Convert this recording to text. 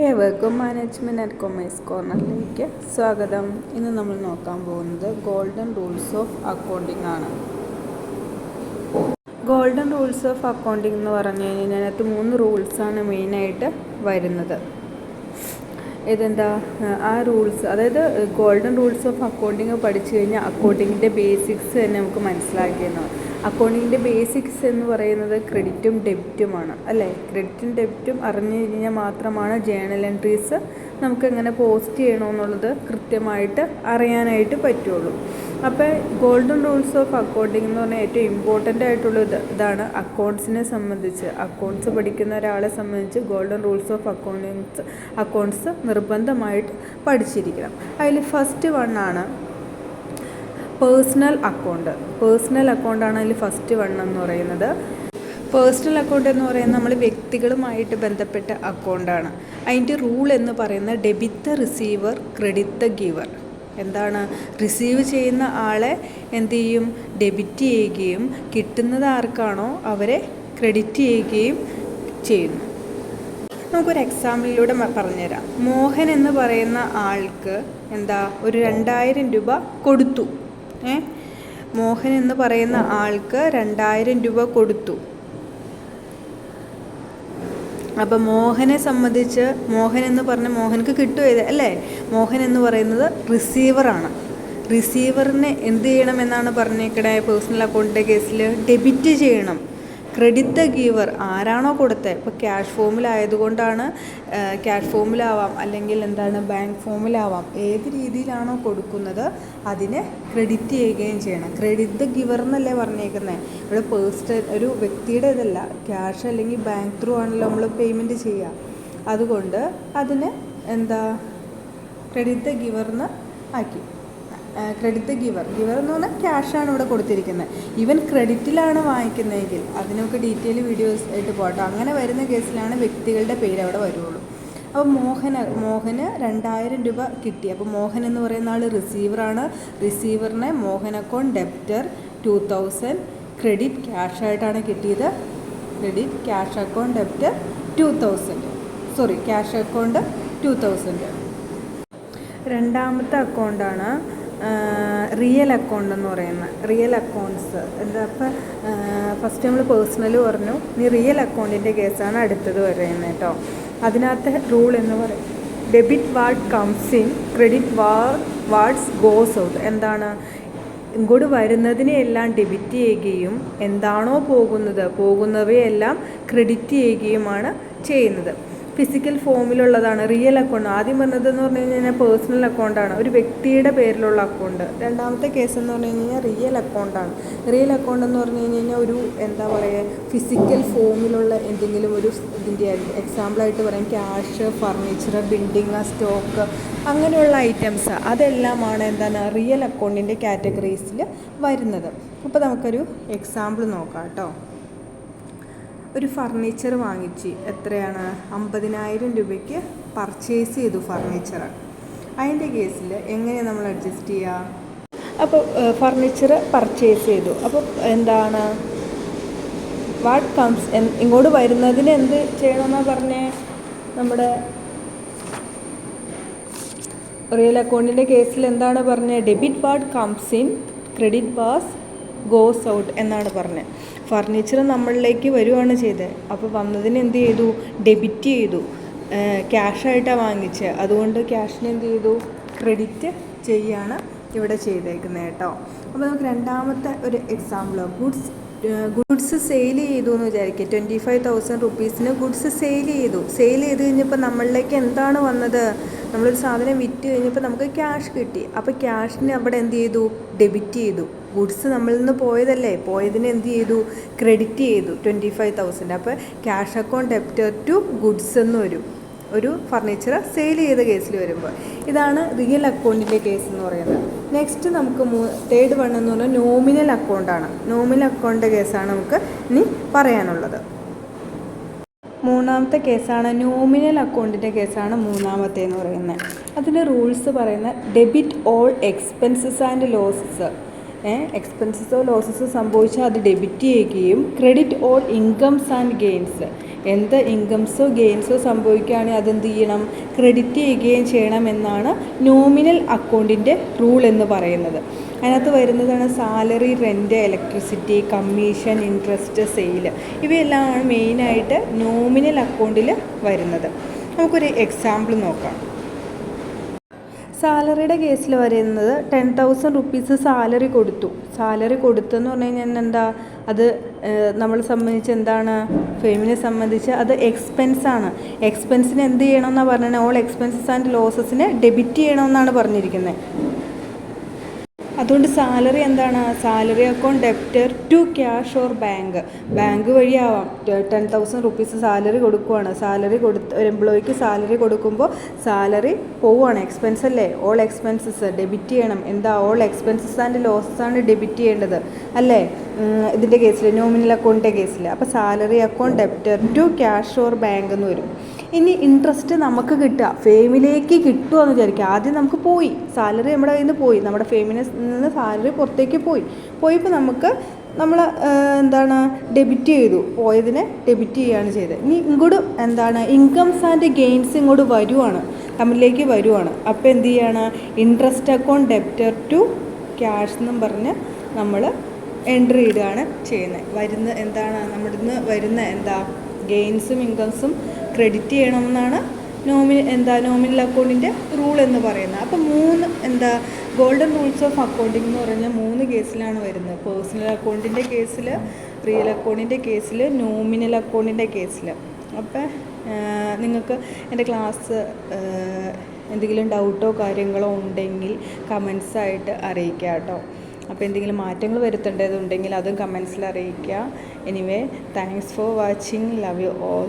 ഏവർക്കും management and commerce കോർണറിലേക്ക് സ്വാഗതം. ഇന്ന് നമ്മൾ നോക്കാൻ പോകുന്നത് ഗോൾഡൻ റൂൾസ് ഓഫ് അക്കൗണ്ടിംഗ് ആണ്. ഗോൾഡൻ റൂൾസ് ഓഫ് അക്കൗണ്ടിംഗ് എന്ന് പറഞ്ഞു കഴിഞ്ഞാൽ അതിനകത്ത് 3 റൂൾസാണ് മെയിനായിട്ട് വരുന്നത്. ഇതെന്താ ആ റൂൾസ്, അതായത് ഗോൾഡൻ റൂൾസ് ഓഫ് അക്കൗണ്ടിങ് പഠിച്ചു കഴിഞ്ഞാൽ അക്കൗണ്ടിങ്ങിൻ്റെ ബേസിക്സ് തന്നെ നമുക്ക് മനസ്സിലാക്കിയെന്നാണ്. അക്കൗണ്ടിങ്ങിൻ്റെ ബേസിക്സ് എന്ന് പറയുന്നത് ക്രെഡിറ്റും ഡെബിറ്റുമാണ് അല്ലേ. ക്രെഡിറ്റും ഡെബിറ്റും അറിഞ്ഞു കഴിഞ്ഞാൽ മാത്രമാണ് ജേണൽ എൻട്രീസ് നമുക്ക് എങ്ങനെ പോസ്റ്റ് ചെയ്യണമെന്നുള്ളത് കൃത്യമായിട്ട് അറിയാനായിട്ട് പറ്റുള്ളൂ. അപ്പോൾ ഗോൾഡൻ റൂൾസ് ഓഫ് അക്കൗണ്ടിങ് എന്ന് പറഞ്ഞാൽ ഏറ്റവും ഇമ്പോർട്ടൻ്റ് ആയിട്ടുള്ള ഇതാണ് അക്കൗണ്ട്സിനെ സംബന്ധിച്ച്. അക്കൗണ്ട്സ് പഠിക്കുന്ന ഒരാളെ സംബന്ധിച്ച് ഗോൾഡൻ റൂൾസ് ഓഫ് അക്കൗണ്ട്സ് നിർബന്ധമായിട്ട് പഠിച്ചിരിക്കണം. അതിൽ ഫസ്റ്റ് വണ്ണാണ് പേഴ്സണൽ അക്കൗണ്ട്. പേഴ്സണൽ അക്കൗണ്ടാണ് അതിൽ ഫസ്റ്റ് വൺ എന്ന് പറയുന്നത്. പേഴ്സണൽ അക്കൗണ്ട് എന്ന് പറയുന്നത് നമ്മൾ വ്യക്തികളുമായിട്ട് ബന്ധപ്പെട്ട അക്കൗണ്ടാണ്. അതിൻ്റെ റൂൾ എന്ന് പറയുന്നത് debit the receiver, credit the giver. എന്താണ്, റിസീവ് ചെയ്യുന്ന ആളെ എന്ത് ചെയ്യും, ഡെബിറ്റ് ചെയ്യുകയും കിട്ടുന്നത് ആർക്കാണോ അവരെ ക്രെഡിറ്റ് ചെയ്യുകയും ചെയ്യുന്നു. നമുക്കൊരു എക്സാമ്പിളിലൂടെ പറഞ്ഞുതരാം. മോഹൻ എന്ന് പറയുന്ന ആൾക്ക് ഒരു 2000 രൂപ കൊടുത്തു. മോഹൻ എന്ന് പറയുന്ന ആൾക്ക് 2000 രൂപ കൊടുത്തു. അപ്പം മോഹനെ സംബന്ധിച്ച് മോഹൻ എന്ന് പറഞ്ഞ മോഹനക്ക് കിട്ടുമോ അല്ലേ. മോഹൻ എന്ന് പറയുന്നത് റിസീവറാണ്. റിസീവറിനെ എന്ത് ചെയ്യണം എന്നാണ് പറഞ്ഞേക്കണേ പേഴ്സണൽ അക്കൗണ്ടിൻ്റെ കേസിൽ, ഡെബിറ്റ് ചെയ്യണം. ക്രെഡിറ്റ് ദ ഗീവർ, ആരാണോ കൊടുത്തത്. ഇപ്പോൾ ക്യാഷ് ഫോമിലായതുകൊണ്ടാണ് ക്യാഷ് ഫോമിലാവാം, അല്ലെങ്കിൽ ബാങ്ക് ഫോമിലാവാം. ഏത് രീതിയിലാണോ കൊടുക്കുന്നത് അതിനെ ക്രെഡിറ്റ് ചെയ്യുകയും ചെയ്യണം. ക്രെഡിറ്റ് ദ ഗിവർ എന്നല്ലേ പറഞ്ഞേക്കുന്നത്. ഇവിടെ പേഴ്സണൽ ഒരു വ്യക്തിയുടെ ഇതല്ല, ക്യാഷ് അല്ലെങ്കിൽ ബാങ്ക് ത്രൂ ആണല്ലോ നമ്മൾ പേയ്മെൻറ്റ് ചെയ്യുക. അതുകൊണ്ട് അതിന് ക്രെഡിറ്റ് ദ ഗിവർന്ന് ആക്കി. ക്രെഡിറ്റ് ഗിവർ എന്ന് പറഞ്ഞാൽ ക്യാഷാണ് ഇവിടെ കൊടുത്തിരിക്കുന്നത്. ഈവൻ ക്രെഡിറ്റിലാണ് വാങ്ങിക്കുന്നതെങ്കിൽ അതിനൊക്കെ ഡീറ്റെയിൽ വീഡിയോസ് ആയിട്ട് പോകട്ടോ. അങ്ങനെ വരുന്ന കേസിലാണ് വ്യക്തികളുടെ പേര് അവിടെ വരുള്ളൂ. അപ്പോൾ മോഹന് 2000 രൂപ കിട്ടി. അപ്പോൾ മോഹൻ എന്ന് പറയുന്ന ആൾ റിസീവറാണ്. റിസീവറിനെ മോഹൻ അക്കൗണ്ട് ഡെപ്റ്റർ 2000, ക്രെഡിറ്റ് ക്യാഷായിട്ടാണ് കിട്ടിയത്. Credit cash account debtor 2000, cash account 2000. രണ്ടാമത്തെ അക്കൗണ്ടാണ് റിയൽ അക്കൗണ്ട് എന്ന് പറയുന്നത്. റിയൽ അക്കൗണ്ട്സ് അപ്പോൾ ഫസ്റ്റ് നമ്മൾ പേഴ്സണൽ പറഞ്ഞു, ഇനി റിയൽ അക്കൗണ്ടിൻ്റെ കേസാണ് അടുത്തത് പറയുന്നത് കേട്ടോ. അതിനകത്തെ റൂൾ എന്ന് പറയും debit what comes in, credit whats goes out. ഇങ്ങോട്ട് വരുന്നതിനെയെല്ലാം ഡെബിറ്റ് ചെയ്യുകയും എന്താണോ പോകുന്നവയെല്ലാം ക്രെഡിറ്റ് ചെയ്യുകയുമാണ് ചെയ്യുന്നത്. ഫിസിക്കൽ ഫോമിലുള്ളതാണ് റിയൽ അക്കൗണ്ട്. ആദ്യം പറഞ്ഞതെന്ന് പറഞ്ഞു കഴിഞ്ഞാൽ പേഴ്സണൽ അക്കൗണ്ടാണ്, ഒരു വ്യക്തിയുടെ പേരിലുള്ള അക്കൗണ്ട്. രണ്ടാമത്തെ കേസ് എന്ന് പറഞ്ഞു കഴിഞ്ഞാൽ റിയൽ അക്കൗണ്ടാണ്. റിയൽ അക്കൗണ്ട് എന്ന് പറഞ്ഞു കഴിഞ്ഞാൽ ഒരു ഫിസിക്കൽ ഫോമിലുള്ള എന്തെങ്കിലും ഒരു ഇതിൻ്റെ എക്സാമ്പിളായിട്ട് പറയാം ക്യാഷ്, ഫർണിച്ചർ, ബിൽഡിങ്, സ്റ്റോക്ക്, അങ്ങനെയുള്ള ഐറ്റംസ് അതെല്ലാമാണ് റിയൽ അക്കൗണ്ടിൻ്റെ കാറ്റഗറീസിൽ വരുന്നത്. അപ്പോൾ നമുക്കൊരു എക്സാമ്പിൾ നോക്കാം കേട്ടോ. ഒരു ഫർണിച്ചർ വാങ്ങിച്ച് എത്രയാണ് 50,000 രൂപയ്ക്ക് പർച്ചേസ് ചെയ്തു ഫർണിച്ചർ. അതിൻ്റെ കേസിൽ എങ്ങനെ നമ്മൾ അഡ്ജസ്റ്റ് ചെയ്യുക? അപ്പോൾ ഫർണിച്ചർ പർച്ചേസ് ചെയ്തു. അപ്പോൾ വാട്ട് കംസ്, ഇങ്ങോട്ട് വരുന്നതിന് എന്ത് ചെയ്യണമെന്നാണ് പറഞ്ഞേ നമ്മുടെ റിയൽ അക്കൗണ്ടിൻ്റെ കേസിൽ എന്താണ് പറഞ്ഞത്? Debit what comes in, credit was goes out എന്നാണ് പറഞ്ഞത്. ഫർണിച്ചർ നമ്മളിലേക്ക് വരുവാണ് ചെയ്തത്. അപ്പോൾ വന്നതിന് എന്ത് ചെയ്തു? ഡെബിറ്റ് ചെയ്തു. ക്യാഷായിട്ടാണ് വാങ്ങിച്ചത്, അതുകൊണ്ട് ക്യാഷിന് എന്ത് ചെയ്തു? ക്രെഡിറ്റ് ചെയ്യാണ് ഇവിടെ ചെയ്തേക്കുന്നത് കേട്ടോ. അപ്പോൾ നമുക്ക് രണ്ടാമത്തെ ഒരു എക്സാമ്പിൾ, ഗുഡ്സ് സെയിൽ ചെയ്തു എന്ന് വിചാരിക്കുക. 25,000 റുപ്പീസിന് ഗുഡ്സ് സെയിൽ ചെയ്ത് കഴിഞ്ഞപ്പോൾ നമ്മളിലേക്ക് എന്താണ് വന്നത്? നമ്മളൊരു സാധനം വിറ്റ് കഴിഞ്ഞപ്പോൾ നമുക്ക് ക്യാഷ് കിട്ടി. അപ്പോൾ ക്യാഷിന് അവിടെ എന്ത് ചെയ്തു? ഡെബിറ്റ് ചെയ്തു. ഗുഡ്സ് നമ്മളിൽ നിന്ന് പോയതിന് എന്ത് ചെയ്തു? ക്രെഡിറ്റ് ചെയ്തു 25,000. അപ്പോൾ cash account debtor to goods എന്ന് വരും ഒരു ഫർണിച്ചർ സെയിൽ ചെയ്ത കേസിൽ വരുമ്പോൾ. ഇതാണ് റിയൽ അക്കൗണ്ടിൻ്റെ കേസ് എന്ന് പറയുന്നത്. നെക്സ്റ്റ് നമുക്ക് തേർഡ് വൺ എന്ന് പറഞ്ഞാൽ നോമിനൽ അക്കൗണ്ടാണ്. നോമിനൽ അക്കൗണ്ടിൻ്റെ കേസാണ് നമുക്ക് ഇനി പറയാനുള്ളത്. മൂന്നാമത്തെ കേസാണ് നോമിനൽ അക്കൗണ്ടിൻ്റെ കേസാണ് മൂന്നാമത്തെ എന്ന് പറയുന്നത്. അതിൻ്റെ റൂൾസ് പറയുന്നത് debit all expenses and losses. എക്സ്പെൻസസോ ലോസസോ സംഭവിച്ചാൽ അത് ഡെബിറ്റ് ചെയ്യുകയും credit all incomes and gains. എന്ത് ഇൻകംസോ ഗെയിൻസോ സംഭവിക്കുകയാണെങ്കിൽ അതെന്ത് ചെയ്യണം, ക്രെഡിറ്റ് ചെയ്യുകയും ചെയ്യണമെന്നാണ് നോമിനൽ അക്കൗണ്ടിൻ്റെ റൂൾ എന്ന് പറയുന്നത്. അതിനകത്ത് വരുന്നതാണ് salary, rent, electricity, commission, interest, sale. ഇവയെല്ലാമാണ് മെയിനായിട്ട് നോമിനൽ അക്കൗണ്ടിൽ വരുന്നത്. നമുക്കൊരു എക്സാമ്പിൾ നോക്കാം. സാലറിയുടെ കേസിൽ വരുന്നത് 10,000 റുപ്പീസ് സാലറി കൊടുത്തെന്ന് പറഞ്ഞു കഴിഞ്ഞാൽ എന്താ, അത് നമ്മളെ സംബന്ധിച്ച് എന്താണ്, ഫെമിനെ സംബന്ധിച്ച് അത് എക്സ്പെൻസാണ്. എക്സ്പെൻസിന് എന്ത് ചെയ്യണമെന്നാണ് പറഞ്ഞത്, ഓൾ എക്സ്പെൻസസ് ആൻഡ് ലോസസിന് ഡെബിറ്റ് ചെയ്യണമെന്നാണ് പറഞ്ഞിരിക്കുന്നത്. അതുകൊണ്ട് സാലറി എന്താണ്, salary account debtor to cash or bank വഴിയാവാം. 10,000 റുപ്പീസ് സാലറി കൊടുക്കുവാണ്, ഒരു എംപ്ലോയിക്ക് സാലറി കൊടുക്കുമ്പോൾ സാലറി പോവുകയാണ്, എക്സ്പെൻസ് അല്ലേ, ഓൾ എക്സ്പെൻസസ് ഡെബിറ്റ് ചെയ്യണം. എന്താ, ഓൾ എക്സ്പെൻസസ് ആൻഡ് ലോസസ് ആണ് ഡെബിറ്റ് ചെയ്യേണ്ടത് അല്ലേ ഇതിൻ്റെ കേസിൽ, നോമിനൽ അക്കൗണ്ടിൻ്റെ കേസിൽ. അപ്പോൾ salary account debtor to cash or bank എന്ന് വരും. ഇനി ഇൻട്രസ്റ്റ് നമുക്ക് കിട്ടുക, ഫേമിലേക്ക് കിട്ടുമെന്ന് വിചാരിക്കുക. ആദ്യം നമുക്ക് പോയി സാലറി, നമ്മുടെ കയ്യിൽ നിന്ന് പോയി, നമ്മുടെ ഫേമിൽ നിന്ന് സാലറി പുറത്തേക്ക് പോയപ്പോൾ നമ്മൾ എന്താണ് ഡെബിറ്റ് ചെയ്തു, പോയതിനെ ഡെബിറ്റ് ചെയ്യുകയാണ് ചെയ്തത്. ഇനി ഇങ്ങോട്ട് എന്താണ് ഇൻകംസ് ആൻഡ് ഗെയിൻസ് ഇങ്ങോട്ട് തമ്മിലേക്ക് വരുവാണ്. അപ്പോൾ എന്ത് ചെയ്യാണ്, interest account debtor to cash എന്നും പറഞ്ഞ് നമ്മൾ എൻട്രി ഇടുകയാണ് ചെയ്യുന്നത്. നമ്മുടെ ഇന്ന് വരുന്ന ഗെയിൻസും ഇൻകംസും ക്രെഡിറ്റ് ചെയ്യണമെന്നാണ് നോമിനൽ അക്കൗണ്ടിൻ്റെ റൂൾ എന്ന് പറയുന്നത്. അപ്പോൾ ഗോൾഡൻ റൂൾസ് ഓഫ് അക്കൗണ്ടിങ് എന്ന് പറഞ്ഞാൽ 3 കേസിലാണ് വരുന്നത്. പേഴ്സണൽ അക്കൗണ്ടിൻ്റെ കേസിൽ, റിയൽ അക്കൗണ്ടിൻ്റെ കേസിൽ, നോമിനൽ അക്കൗണ്ടിൻ്റെ കേസിൽ. അപ്പോൾ നിങ്ങൾക്ക് എൻ്റെ ക്ലാസ് എന്തെങ്കിലും ഡൗട്ടോ കാര്യങ്ങളോ ഉണ്ടെങ്കിൽ കമൻസായിട്ട് അറിയിക്കുക കേട്ടോ. അപ്പോൾ എന്തെങ്കിലും മാറ്റങ്ങൾ വരുത്തേണ്ടതുണ്ടെങ്കിൽ അതും കമൻസിൽ അറിയിക്കുക. Anyway, thanks for watching. Love you all.